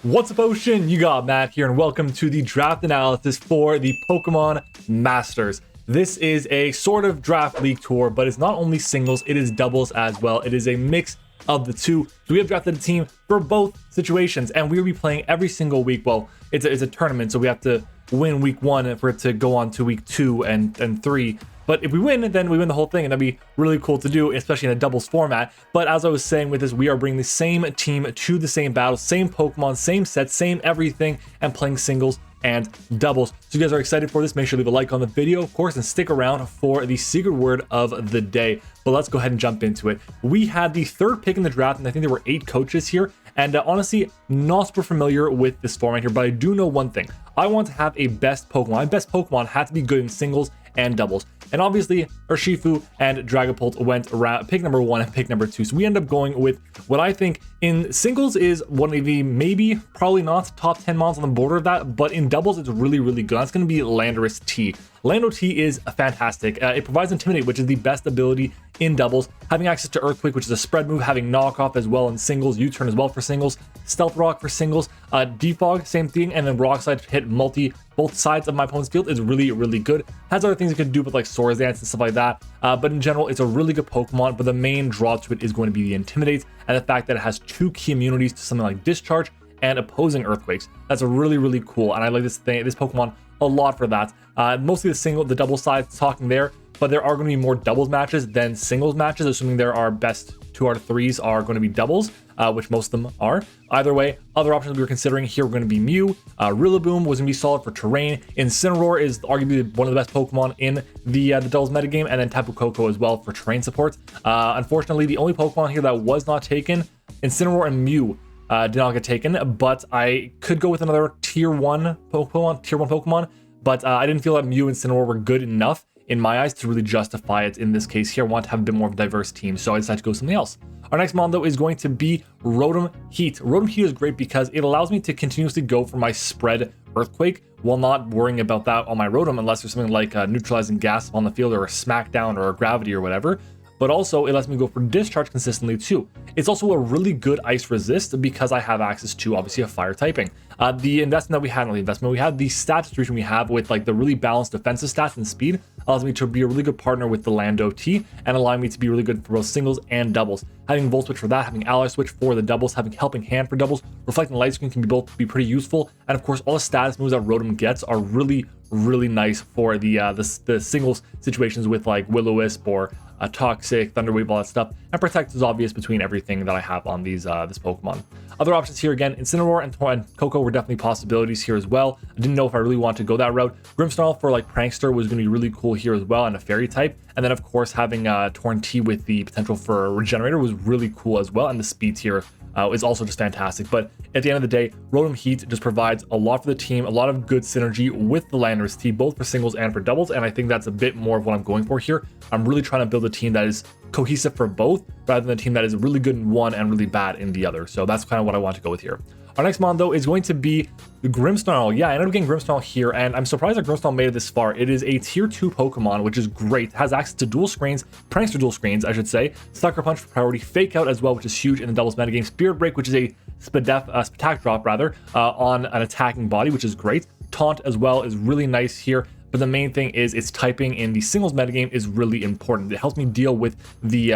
What's up, Ocean? You got Matt here, and welcome to the draft analysis for the Pokemon Masters. This is a sort of draft league tour, but it's not only singles, it is doubles as well. It is a mix of the two. So we have drafted a team for both situations, and we will be playing every single week. Well, it's a tournament, so we have to win week 1 for it to go on to week 2 and 3. But if we win, then we win the whole thing, and that'd be really cool to do, especially in a doubles format. But as I was saying with this, we are bringing the same team to the same battle, same Pokemon, same set, same everything, and playing singles and doubles. So you guys are excited for this, make sure to leave a like on the video, of course, and stick around for the secret word of the day. But let's go ahead and jump into it. We had the 3rd pick in the draft, and I think there were 8 coaches here. And honestly, not super familiar with this format here, but I do know one thing. I want to have a best Pokemon. My best Pokemon had to be good in singles and doubles. And obviously, Urshifu and Dragapult went around pick number 1 and pick number 2. So we end up going with what I think in singles is one of the maybe, probably not, top 10 mons on the border of that, but in doubles, it's really, really good. That's going to be landorus-t. Lando-t is fantastic. It provides Intimidate, which is the best ability in doubles. Having access to Earthquake, which is a spread move, having Knockoff as well in singles, U-Turn as well for singles, Stealth Rock for singles, Defog, same thing, and then Rock Slide to hit both sides of my opponent's field is really, really good. Has other things it could do with like Swords Dance and stuff like that, but in general, it's a really good Pokemon, but the main draw to it is going to be the Intimidate and the fact that it has 2 key immunities to something like Discharge and opposing Earthquakes. That's a really, really cool, and I like this Pokemon a lot for that. Mostly the double side talking there, but there are going to be more doubles matches than singles matches, assuming there are best 2 out of 3s are going to be doubles, which most of them are. Either way, other options we were considering here were going to be Mew. Rillaboom was going to be solid for terrain. Incineroar is arguably one of the best Pokemon in the doubles metagame, and then Tapu Koko as well for terrain support. Unfortunately, the only Pokemon here that was not taken, Incineroar and Mew, did not get taken, but I could go with another tier 1 Pokemon, but I didn't feel that Mew and Incineroar were good enough in my eyes to really justify it in this case here. I want to have a bit more of a diverse team, so I decided to go with something else. Our next mon though is going to be Rotom Heat. Rotom Heat is great because it allows me to continuously go for my spread Earthquake while not worrying about that on my Rotom unless there's something like neutralizing gas on the field or a Smackdown or a Gravity or whatever. But also it lets me go for Discharge consistently too. It's also a really good ice resist because I have access to obviously a fire typing. The stat distribution we have with like the really balanced defensive stats and speed allows me to be a really good partner with the Lando-t and allowing me to be really good for both singles and doubles. Having Volt Switch for that, having Ally Switch for the doubles, having Helping Hand for doubles, Reflecting Light Screen can be pretty useful. And of course, all the status moves that Rotom gets are really, really nice for the singles situations with like Will-O-Wisp or Toxic, Thunderwave, all that stuff, and Protect is obvious between everything that I have on this Pokemon. Other options here, again, Incineroar and Koko were definitely possibilities here as well. I didn't know if I really wanted to go that route. Grimmsnarl for like Prankster was going to be really cool here as well, and a Fairy type. And then of course having Torn-T with the potential for Regenerator was really cool as well, and the speed tier is also just fantastic. But at the end of the day, Rotom Heat just provides a lot for the team, a lot of good synergy with the landorus-t, both for singles and for doubles, and I think that's a bit more of what I'm going for here. I'm really trying to build a team that is cohesive for both, rather than a team that is really good in one and really bad in the other. So that's kind of what I want to go with here. Our next mon though is going to be the Grimmsnarl. Yeah, I ended up getting Grimmsnarl here, and I'm surprised that Grimmsnarl made it this far. It is a tier 2 Pokemon, which is great. It has access to dual screens, Prankster dual screens, I should say, Sucker Punch for priority, Fake Out as well, which is huge in the doubles metagame, Spirit Break, which is a Spatak drop rather, on an attacking body, which is great. Taunt as well is really nice here. But the main thing is its typing in the singles metagame is really important. It helps me deal with the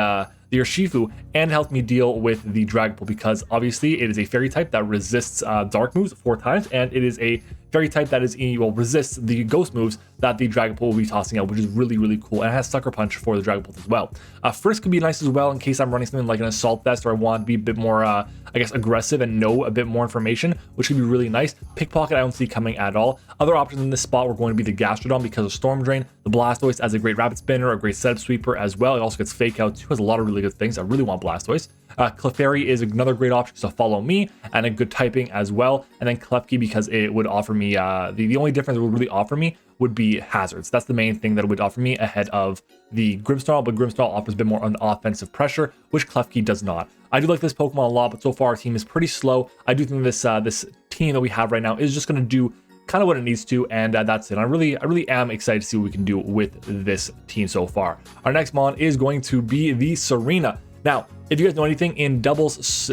Urshifu and helps me deal with the Dragapult because obviously it is a fairy type that resists dark moves 4 times, and it is a fairy type that resists the ghost moves that the Dragapult will be tossing out, which is really, really cool. And it has Sucker Punch for the Dragapult as well. Frisk could be nice as well in case I'm running something like an Assault Vest or I want to be a bit more, I guess, aggressive and know a bit more information, which could be really nice. Pickpocket I don't see coming at all. Other options in this spot were going to be the Gastrodon because of Storm Drain, the Blastoise as a great Rapid Spinner, a great setup sweeper as well. It also gets Fake Out too, has a lot of really good things. I really want Blastoise. Clefairy is another great option, so Follow Me, and a good typing as well. And then Klefki because it would offer me, the only difference it would really offer me would be hazards. That's the main thing that it would offer me ahead of the Grimmsnarl, but Grimmsnarl offers a bit more on offensive pressure, which Klefki does not. I do like this Pokemon a lot, but so far our team is pretty slow. I do think this team that we have right now is just going to do kind of what it needs to, and that's it. I really am excited to see what we can do with this team so far. Our next mon is going to be the Serena. Now, if you guys know anything in doubles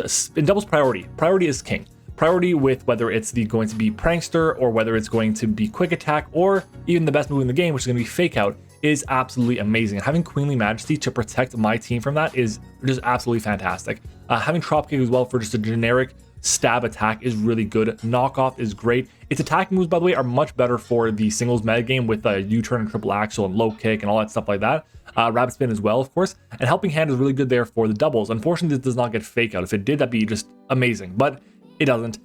priority is king. priority with whether it's going to be Prankster or whether it's going to be Quick Attack or even the best move in the game, which is going to be Fake Out, is absolutely amazing. And having Queenly Majesty to protect my team from that is just absolutely fantastic. Having Trop Kick as well for just a generic stab attack is really good. Knockoff is great. Its attacking moves, by the way, are much better for the singles metagame with U-turn and triple axle and low kick and all that stuff like that. Rapid spin as well, of course. And helping hand is really good there for the doubles. Unfortunately, this does not get Fake Out. If it did, that'd be just amazing, but it doesn't.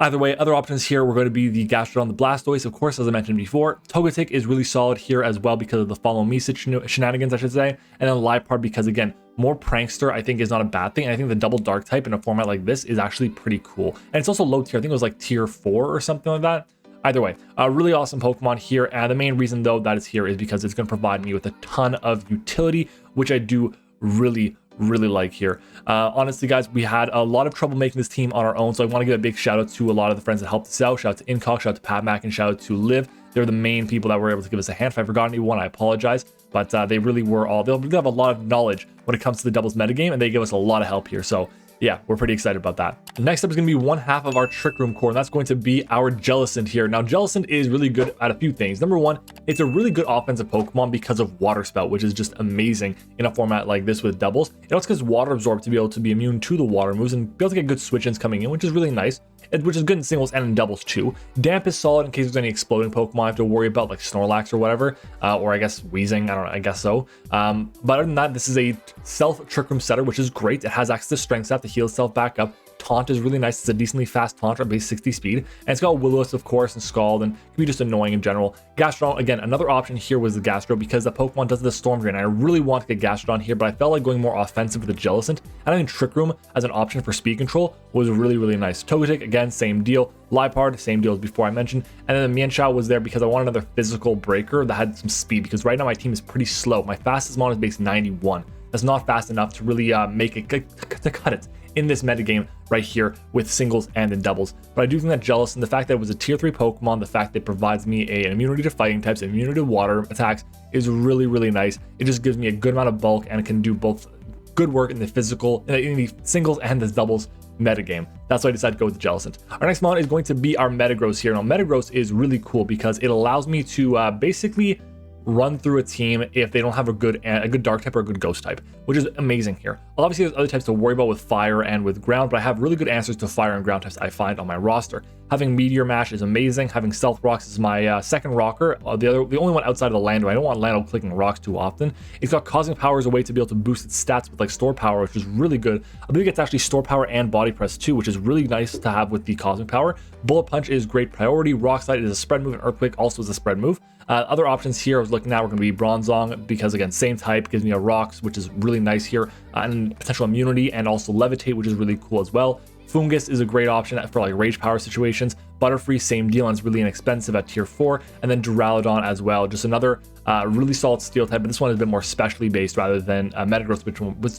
Either way, other options here were going to be the Gastrodon, the Blastoise, of course, as I mentioned before. Togetic is really solid here as well because of the Follow Me shenanigans, I should say. And then Liepard because, again, more Prankster I think is not a bad thing. And I think the double Dark type in a format like this is actually pretty cool. And it's also low tier. I think it was like tier 4 or something like that. Either way, a really awesome Pokemon here. And the main reason, though, that it's here is because it's going to provide me with a ton of utility, which I do really like here. Honestly, guys, we had a lot of trouble making this team on our own, so I want to give a big shout out to a lot of the friends that helped us out. Shout out to Incock, shout out to Pat Mac, and shout out to Liv. They're the main people that were able to give us a hand. If I forgot anyone, I apologize, but they really were all, they have a lot of knowledge when it comes to the doubles metagame, and they give us a lot of help here. So yeah, we're pretty excited about that. Next up is going to be one half of our Trick Room core, and that's going to be our Jellicent here. Now, Jellicent is really good at a few things. Number one, it's a really good offensive Pokemon because of Water Spout, which is just amazing in a format like this with doubles. It also gives Water Absorb to be able to be immune to the water moves and be able to get good switch-ins coming in, which is really nice. Which is good in singles and in doubles too. Damp is solid in case there's any exploding Pokemon I have to worry about, like Snorlax or whatever, or I guess Weezing, I don't know, I guess so. But other than that, this is a self Trick Room setter, which is great. It has access to Strength Staff to heal itself back up. Taunt is really nice. It's a decently fast taunt at base 60 speed. And it's got Will-O-Wisp, of course, and Scald, and can be just annoying in general. Gastrodon, again, another option here was the Gastro because the Pokemon does the Storm Drain. I really want to get Gastrodon here, but I felt like going more offensive with the Jellicent. And I think Trick Room as an option for speed control was really nice. Togetic, again, same deal. Liepard, same deal as before I mentioned. And then the Mienshao was there because I wanted another physical breaker that had some speed, because right now my team is pretty slow. My fastest mon is base 91. That's not fast enough to really make it to cut it in this metagame right here with singles and in doubles. But I do think that Jellicent, the fact that it was a tier 3 Pokemon, the fact that it provides me an immunity to fighting types, immunity to water attacks is really nice. It just gives me a good amount of bulk and it can do both good work in the physical, in the singles and the doubles metagame. That's why I decided to go with the Jellicent. Our next mon is going to be our Metagross here. Now, Metagross is really cool because it allows me to basically run through a team if they don't have a good dark type or a good ghost type, which is amazing here. Obviously, there's other types to worry about with fire and with ground, but I have really good answers to fire and ground types I find on my roster. Having Meteor Mash is amazing. Having Stealth Rocks is my second rocker. The only one outside of the Lando. I don't want Lando clicking rocks too often. It's got Cosmic Power as a way to be able to boost its stats with like Store Power, which is really good. I believe it's actually Store Power and Body Press too, which is really nice to have with the Cosmic Power. Bullet Punch is great priority. Rock Slide is a spread move, and Earthquake also is a spread move. Other options here I was looking at were going to be Bronzong because, again, same type, gives me a Rocks, which is really nice here, and potential immunity, and also Levitate, which is really cool as well. Fungus is a great option for like Rage Power situations. Butterfree, same deal, and it's really inexpensive at tier 4. And then Duraludon as well, just another really solid steel type, but this one is a bit more specially based rather than Metagross,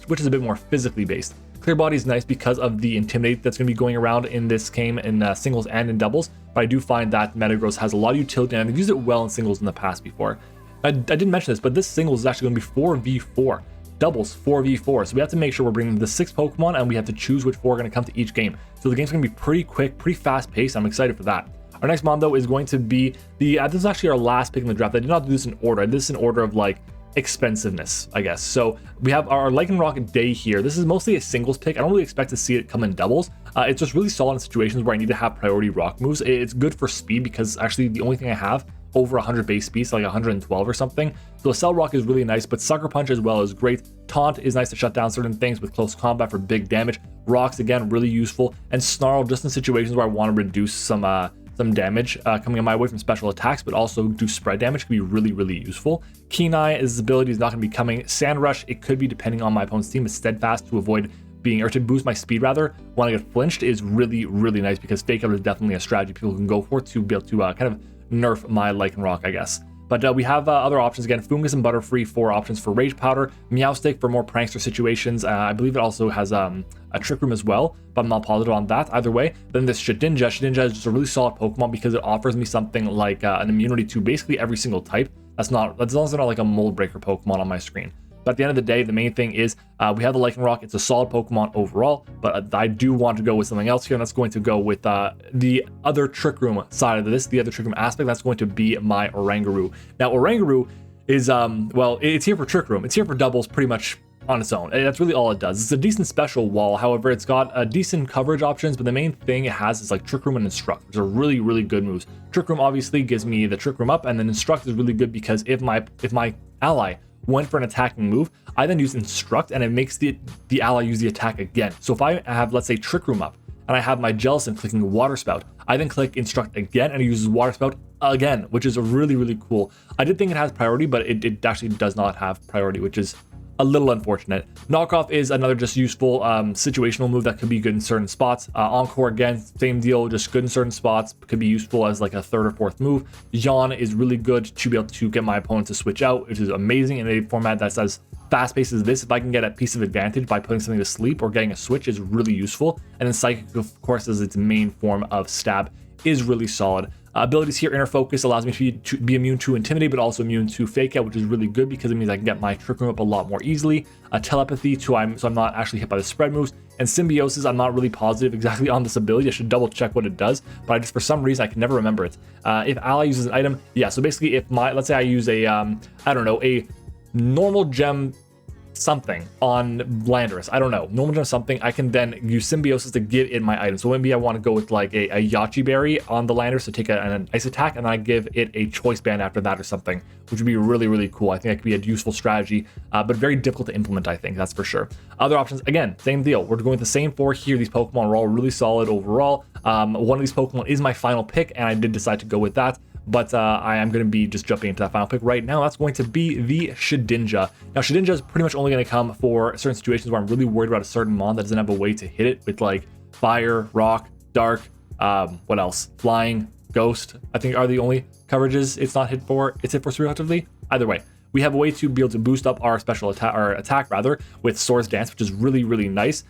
which is a bit more physically based. Clear Body is nice because of the Intimidate that's going to be going around in this game in singles and in doubles, but I do find that Metagross has a lot of utility, and I've used it well in singles in the past before. I didn't mention this, but this singles is actually going to be 4v4. Doubles 4v4, so we have to make sure we're bringing the 6 Pokemon, and we have to choose which 4 are going to come to each game. So the game's going to be pretty quick, pretty fast paced. I'm excited for that. Our next mon, though, is going to be the this is actually our last pick in the draft. I did not do this in order. I did this in order of like expensiveness, I guess. So we have our Lycanroc Day here. This is mostly a singles pick. I don't really expect to see it come in doubles. It's just really solid in situations where I need to have priority rock moves. It's good for speed because actually the only thing I have over 100 base speed, so like 112 or something. So Cell Rock is really nice, but Sucker Punch as well is great. Taunt is nice to shut down certain things with close combat for big damage. Rocks, again, really useful. And Snarl just in situations where I want to reduce some damage coming my way from special attacks, but also do spread damage can be really useful. Keen Eye, his ability is not going to be coming. Sand Rush, it could be depending on my opponent's team. It's Steadfast to avoid being, or to boost my speed rather, when I get flinched is really nice because Fake Out is definitely a strategy people can go for to be able to kind of nerf my Lycanroc, I guess. But we have other options again. Fungus and Butterfree, 4 options for Rage Powder. Meowstic for more prankster situations. I believe it also has a Trick Room as well, but I'm not positive on that either way. Then this Shedinja. Shedinja is just a really solid Pokemon because it offers me something like an immunity to basically every single type. That's as long as they're not like a Mold Breaker Pokemon on my screen. But at the end of the day, the main thing is we have the Lycanroc. It's a solid Pokemon overall, but I do want to go with something else here, and that's going to go with the other Trick Room side of this, the other Trick Room aspect. That's going to be my Oranguru. Now, Oranguru is, well, it's here for Trick Room. It's here for doubles pretty much on its own. That's really all it does. It's a decent special wall. However, it's got decent coverage options, but the main thing it has is like Trick Room and Instruct, which are really, really good moves. Trick Room obviously gives me the Trick Room up, and then Instruct is really good because if my ally went for an attacking move, I then use Instruct, and it makes the ally use the attack again. So if I have, let's say, Trick Room up, and I have my Jellicent clicking Water Spout, I then click Instruct again, and it uses Water Spout again, which is really, really cool. I did think it has priority, but it actually does not have priority, which is a little unfortunate. Knockoff is another just useful situational move that could be good in certain spots. Encore, again, same deal, just good in certain spots, could be useful as like a third or fourth move. Yawn is really good to be able to get my opponent to switch out, which is amazing in a format that's as fast-paced as this. If I can get a piece of advantage by putting something to sleep or getting a switch is really useful. And then Psychic, of course, as its main form of stab, is really solid. Abilities here, Inner Focus allows me to be immune to Intimidate, but also immune to Fake Out, which is really good because it means I can get my Trick Room up a lot more easily. Telepathy, so I'm not actually hit by the spread moves. And Symbiosis, I'm not really positive exactly on this ability. I should double check what it does, but I just, for some reason, I can never remember it. If ally uses an item, yeah, so basically if let's say I use a, I don't know, a normal gem something on Landorus, I don't know, normal gem something, I can then use Symbiosis to give it my item. So maybe I want to go with like a Yachi Berry on the Landorus to take an ice attack, and then I give it a choice band after that or something, which would be really, really cool. I think that could be a useful strategy, but very difficult to implement, I think, that's for sure. Other options, again, same deal. We're going with the same four here. These Pokemon are all really solid overall. One of these Pokemon is my final pick, and I did decide to go with that. But I am going to be just jumping into that final pick right now. That's going to be the Shedinja. Now, Shedinja is pretty much only going to come for certain situations where I'm really worried about a certain mon that doesn't have a way to hit it with like Fire, Rock, Dark, what else? Flying, Ghost, I think are the only coverages it's not hit for. It's hit for respectively. Either way, we have a way to be able to boost up our special attack rather with Swords Dance, which is really, really nice.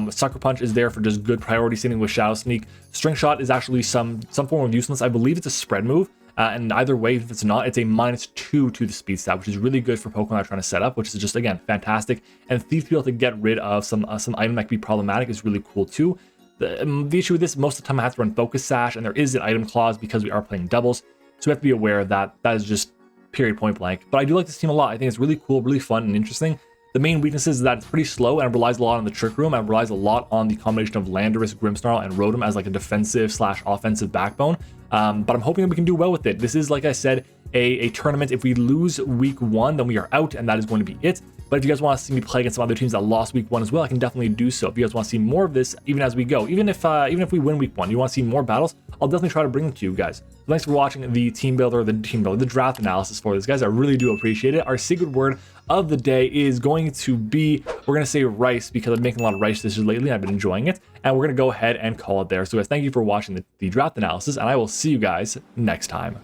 Sucker Punch is there for just good priority, sitting with Shadow Sneak. String Shot is actually some form of useless. I believe it's a spread move. And either way, if it's not, it's a -2 to the speed stat, which is really good for Pokemon I'm trying to set up, which is just, again, fantastic. And Thief to be able to get rid of some item that could be problematic is really cool too. The issue with this, most of the time I have to run Focus Sash, and there is an item clause because we are playing doubles. So we have to be aware of that. That is just period, point blank. But I do like this team a lot. I think it's really cool, really fun, and interesting. The main weakness is that it's pretty slow and it relies a lot on the Trick Room and relies a lot on the combination of Landorus, Grimmsnarl, and Rotom as like a defensive/offensive backbone. But I'm hoping that we can do well with it. This is, like I said, a tournament. If we lose week 1, then we are out, and that is going to be it. But if you guys want to see me play against some other teams that lost week 1 as well, I can definitely do so. If you guys want to see more of this, even as we go, even if we win week 1, you want to see more battles, I'll definitely try to bring them to you guys. So thanks for watching the the draft analysis for this, guys. I really do appreciate it. Our secret word of the day is going to be, we're going to say rice, because I'm making a lot of rice dishes lately and I've been enjoying it. And we're going to go ahead and call it there. So guys, thank you for watching the draft analysis, and I will see you guys next time.